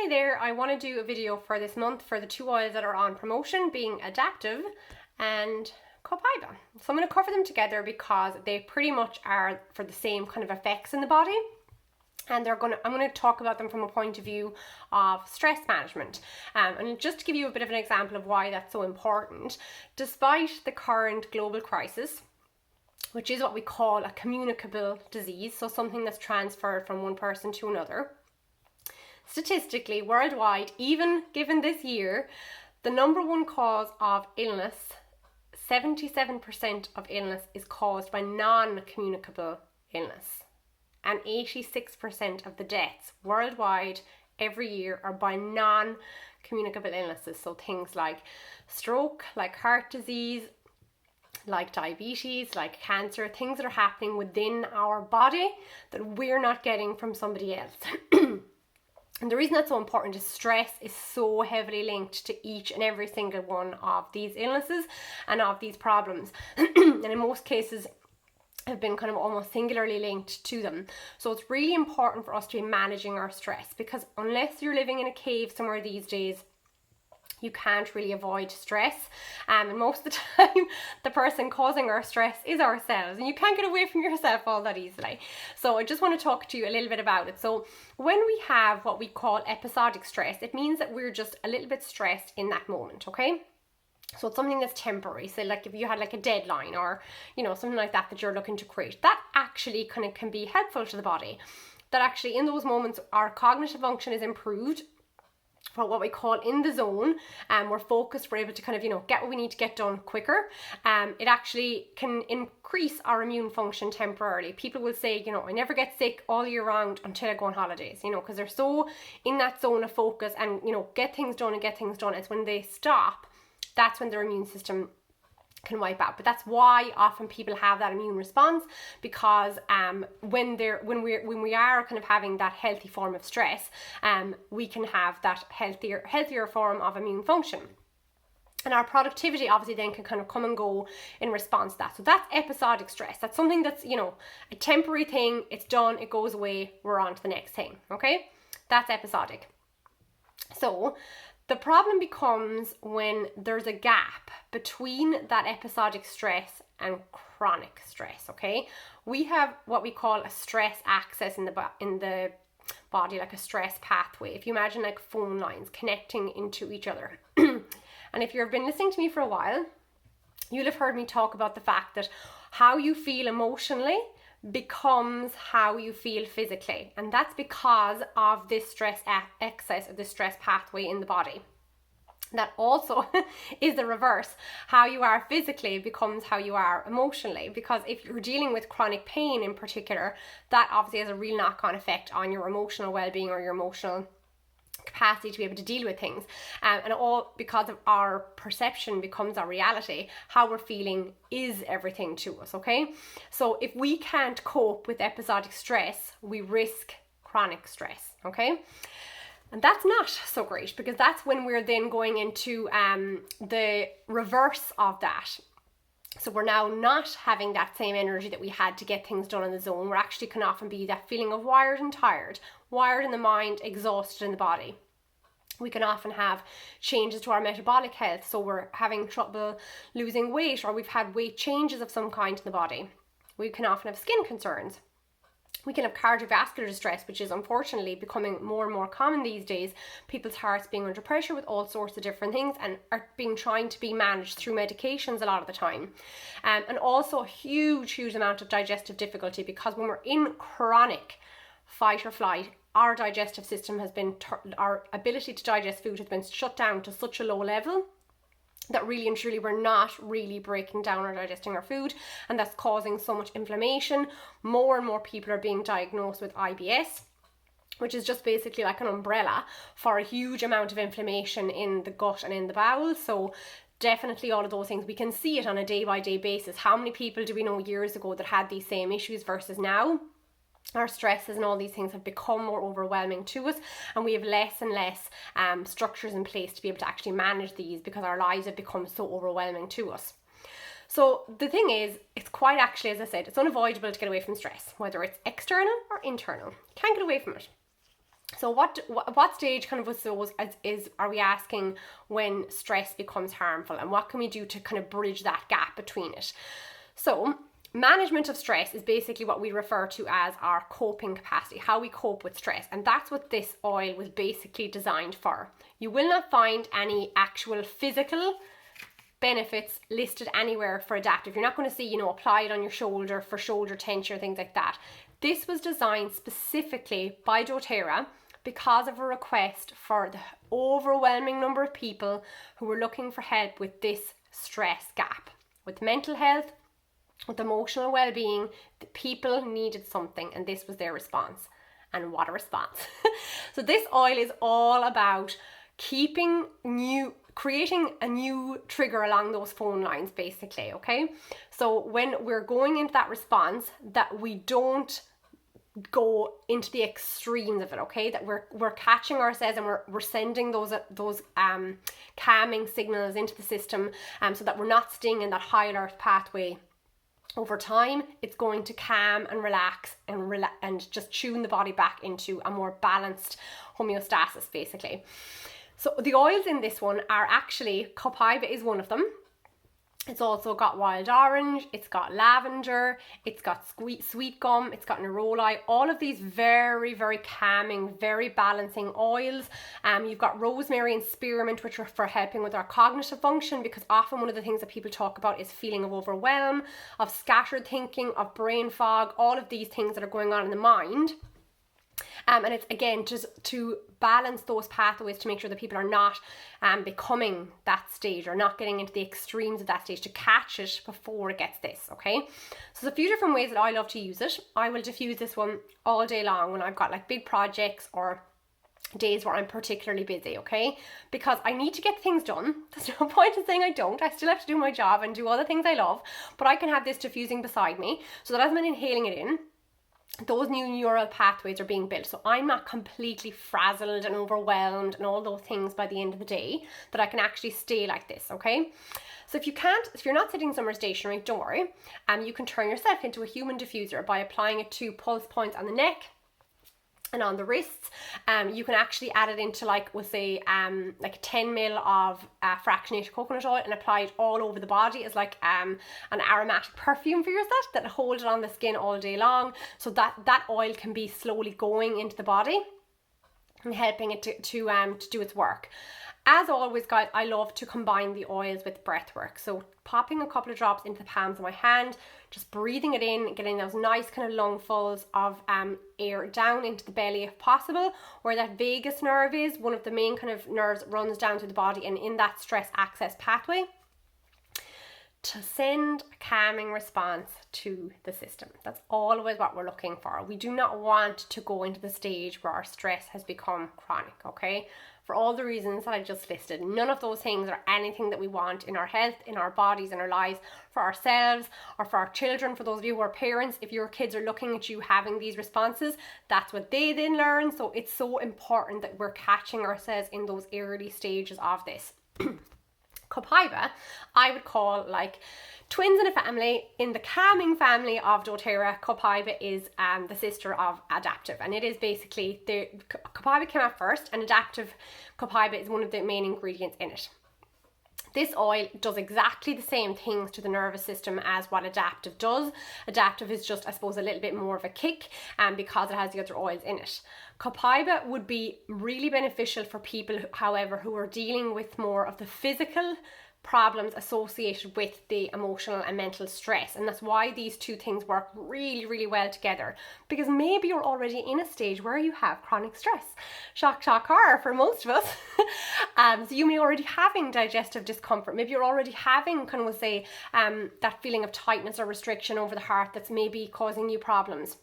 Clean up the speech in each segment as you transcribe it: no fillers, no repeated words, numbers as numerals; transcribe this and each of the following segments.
Hey there, I want to do a video for this month for the two oils that are on promotion, being Adaptiv and Copiaba. So I'm going to cover them together because they pretty much are for the same kind of effects in the body. And I'm going to talk about them from a point of view of stress management. And just to give you a bit of an example of why that's so important, despite the current global crisis, which is what we call a communicable disease, so something that's transferred from one person to another, statistically, worldwide, even given this year, the number one cause of illness, 77% of illness is caused by non-communicable illness. And 86% of the deaths worldwide every year are by non-communicable illnesses. So things like stroke, like heart disease, like diabetes, like cancer, things that are happening within our body that we're not getting from somebody else. And the reason that's so important is stress is so heavily linked to each and every single one of these illnesses and of these problems. And in most cases, have been kind of almost singularly linked to them. So it's really important for us to be managing our stress, because unless you're living in a cave somewhere these days, you can't really avoid stress. And most of the time, the person causing our stress is ourselves, and you can't get away from yourself all that easily. So I just want to talk to you a little bit about it. So when we have what we call episodic stress, it means that we're just a little bit stressed in that moment, okay? So it's something that's temporary. So like if you had like a deadline or, something like that you're looking to create, that actually kind of can be helpful to the body. That actually in those moments, our cognitive function is improved for what we call in the zone, and we're focused, we're able to kind of, get what we need to get done quicker. It actually can increase our immune function temporarily. People will say, I never get sick all year round until I go on holidays, because they're so in that zone of focus and, get things done. It's when they stop, that's when their immune system can wipe out. But that's why often people have that immune response, because when we are kind of having that healthy form of stress, we can have that healthier form of immune function. And our productivity obviously then can kind of come and go in response to that. So that's episodic stress. That's something that's, a temporary thing. It's done, it goes away, we're on to the next thing, okay? That's episodic. So the problem becomes when there's a gap between that episodic stress and chronic stress, okay? We have what we call a stress axis in the body, like a stress pathway. If you imagine like phone lines connecting into each other. And if you've been listening to me for a while, you'll have heard me talk about the fact that how you feel emotionally becomes how you feel physically, and that's because of this stress excess or the stress pathway in the body. That also is the reverse. How you are physically becomes how you are emotionally, because if you're dealing with chronic pain in particular, that obviously has a real knock-on effect on your emotional well-being or your emotional capacity to be able to deal with things, and all because of our perception becomes our reality. How we're feeling is everything to us, okay? So if we can't cope with episodic stress, we risk chronic stress, okay? And that's not so great, because that's when we're then going into the reverse of that. So we're now not having that same energy that we had to get things done in the zone. We're actually can often be that feeling of wired and tired, wired in the mind, exhausted in the body. We can often have changes to our metabolic health. So we're having trouble losing weight, or we've had weight changes of some kind in the body. We can often have skin concerns. We can have cardiovascular distress, which is unfortunately becoming more and more common these days. People's hearts being under pressure with all sorts of different things and are trying to be managed through medications a lot of the time. And also a huge amount of digestive difficulty, because when we're in chronic fight or flight, our digestive system has been, our ability to digest food has been shut down to such a low level that really and truly we're not really breaking down or digesting our food, and that's causing so much inflammation. More and more people are being diagnosed with IBS, which is just basically like an umbrella for a huge amount of inflammation in the gut and in the bowels. So definitely all of those things, we can see it on a day-by-day basis. How many people do we know years ago that had these same issues versus now? Our stresses and all these things have become more overwhelming to us, and we have less and less structures in place to be able to actually manage these, because our lives have become so overwhelming to us. So the thing is, it's quite actually, as I said, it's unavoidable to get away from stress, whether it's external or internal. You can't get away from it. So what stage kind of with those is are we asking when stress becomes harmful, and what can we do to kind of bridge that gap between it? So management of stress is basically what we refer to as our coping capacity, how we cope with stress. And that's what this oil was basically designed for. You will not find any actual physical benefits listed anywhere for Adaptiv. You're not going to see, apply it on your shoulder for shoulder tension or things like that. This was designed specifically by doTERRA because of a request for the overwhelming number of people who were looking for help with this stress gap, with mental health, with emotional well-being. The people needed something, and this was their response. And what a response. So this oil is all about creating a new trigger along those phone lines, basically, okay? So when we're going into that response, that we don't go into the extremes of it, okay? That we're catching ourselves, and we're sending those calming signals into the system, so that we're not staying in that high alert pathway. Over time, it's going to calm and relax and just tune the body back into a more balanced homeostasis, basically. So the oils in this one are actually, Copiaba is one of them. It's also got wild orange, it's got lavender, it's got sweet gum, it's got neroli, all of these very, very calming, very balancing oils. You've got rosemary and spearmint, which are for helping with our cognitive function, because often one of the things that people talk about is feeling of overwhelm, of scattered thinking, of brain fog, all of these things that are going on in the mind. And it's again just to balance those pathways, to make sure that people are not becoming that stage or not getting into the extremes of that stage, to catch it before it gets this, okay? So there's a few different ways that I love to use it. I will diffuse this one all day long when I've got like big projects or days where I'm particularly busy, okay? Because I need to get things done. There's no point in saying I don't. I still have to do my job and do all the things I love, but I can have this diffusing beside me so that as I'm inhaling it in, those new neural pathways are being built. So I'm not completely frazzled and overwhelmed and all those things by the end of the day, that I can actually stay like this, okay? So if you're not sitting somewhere stationary, don't worry. You can turn yourself into a human diffuser by applying it to pulse points on the neck and on the wrists. You can actually add it into we'll say 10 ml of fractionated coconut oil and apply it all over the body as an aromatic perfume for yourself that holds it on the skin all day long, so that oil can be slowly going into the body and helping it to do its work. As always, guys, I love to combine the oils with breath work. So popping a couple of drops into the palms of my hand, just breathing it in, getting those nice kind of lungfuls of air down into the belly if possible, where that vagus nerve is, one of the main kind of nerves that runs down to the body and in that stress access pathway, to send a calming response to the system. That's always what we're looking for. We do not want to go into the stage where our stress has become chronic, okay? For all the reasons that I just listed. None of those things are anything that we want in our health, in our bodies, in our lives, for ourselves or for our children. For those of you who are parents, if your kids are looking at you having these responses, that's what they then learn. So it's so important that we're catching ourselves in those early stages of this. Copiaba, I would call like twins in a family. In the calming family of doTERRA, Copiaba is the sister of Adaptiv, and it is basically Copiaba came out first, and Adaptiv Copiaba is one of the main ingredients in it. This oil does exactly the same things to the nervous system as what Adaptiv does. Adaptiv is just, I suppose, a little bit more of a kick because it has the other oils in it. Copiaba would be really beneficial for people, however, who are dealing with more of the physical problems associated with the emotional and mental stress, and that's why these two things work really, really well together, because maybe you're already in a stage where you have chronic stress. Shock horror for most of us. So you may already having digestive discomfort. Maybe you're already having that feeling of tightness or restriction over the heart that's maybe causing you problems.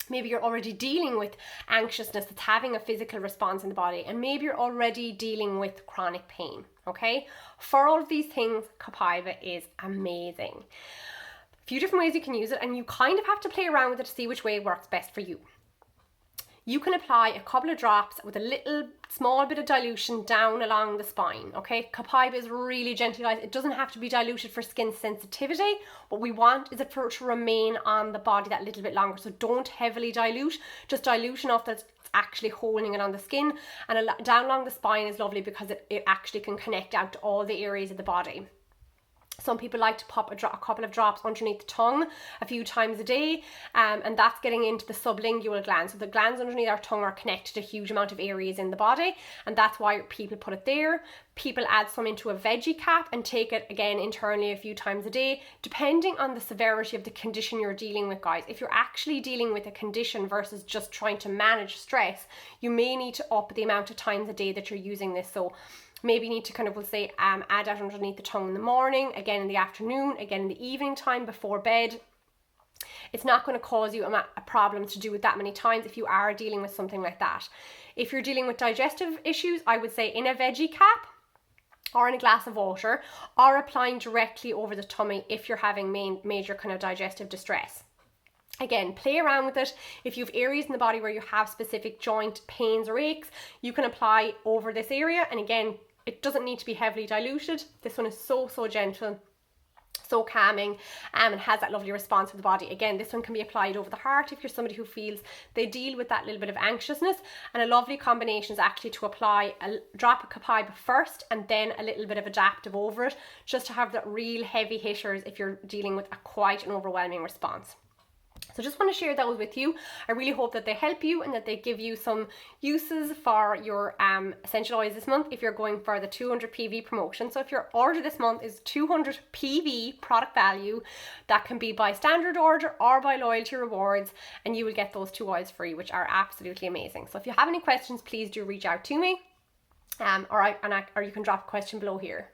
Maybe you're already dealing with anxiousness that's having a physical response in the body, and maybe you're already dealing with chronic pain, okay? For all of these things, Copiaba is amazing. A few different ways you can use it, and you kind of have to play around with it to see which way works best for you. you can apply a couple of drops with a little small bit of dilution down along the spine, okay? Copiaba is really gentle, guys. It doesn't have to be diluted for skin sensitivity. What we want is for it to remain on the body that little bit longer. So don't heavily dilute, just dilute enough that it's actually holding it on the skin. And down along the spine is lovely because it actually can connect out to all the areas of the body. Some people like to pop a couple of drops underneath the tongue a few times a day, and that's getting into the sublingual glands. So the glands underneath our tongue are connected to a huge amount of areas in the body, and that's why people put it there. People add some into a veggie cap and take it again internally a few times a day, depending on the severity of the condition you're dealing with, guys. If you're actually dealing with a condition versus just trying to manage stress, you may need to up the amount of times a day that you're using this. So maybe you need to kind of, we'll say, add out underneath the tongue in the morning, again in the afternoon, again in the evening time before bed. It's not going to cause you a problem to do it that many times if you are dealing with something like that. If you're dealing with digestive issues, I would say in a veggie cap or in a glass of water, or applying directly over the tummy if you're having major kind of digestive distress. Again, play around with it. If you have areas in the body where you have specific joint pains or aches, you can apply over this area. And again, it doesn't need to be heavily diluted. This one is so gentle, so calming, and has that lovely response of the body. Again, this one can be applied over the heart if you're somebody who feels they deal with that little bit of anxiousness. And a lovely combination is actually to apply a drop of Copiaba first and then a little bit of Adaptiv over it, just to have that real heavy hitters if you're dealing with quite an overwhelming response. So just want to share those with you. I really hope that they help you and that they give you some uses for your essential oils this month if you're going for the 200 PV promotion. So if your order this month is 200 PV product value, that can be by standard order or by loyalty rewards, and you will get those 2 oils free, which are absolutely amazing. So if you have any questions, please do reach out to me, or you can drop a question below here.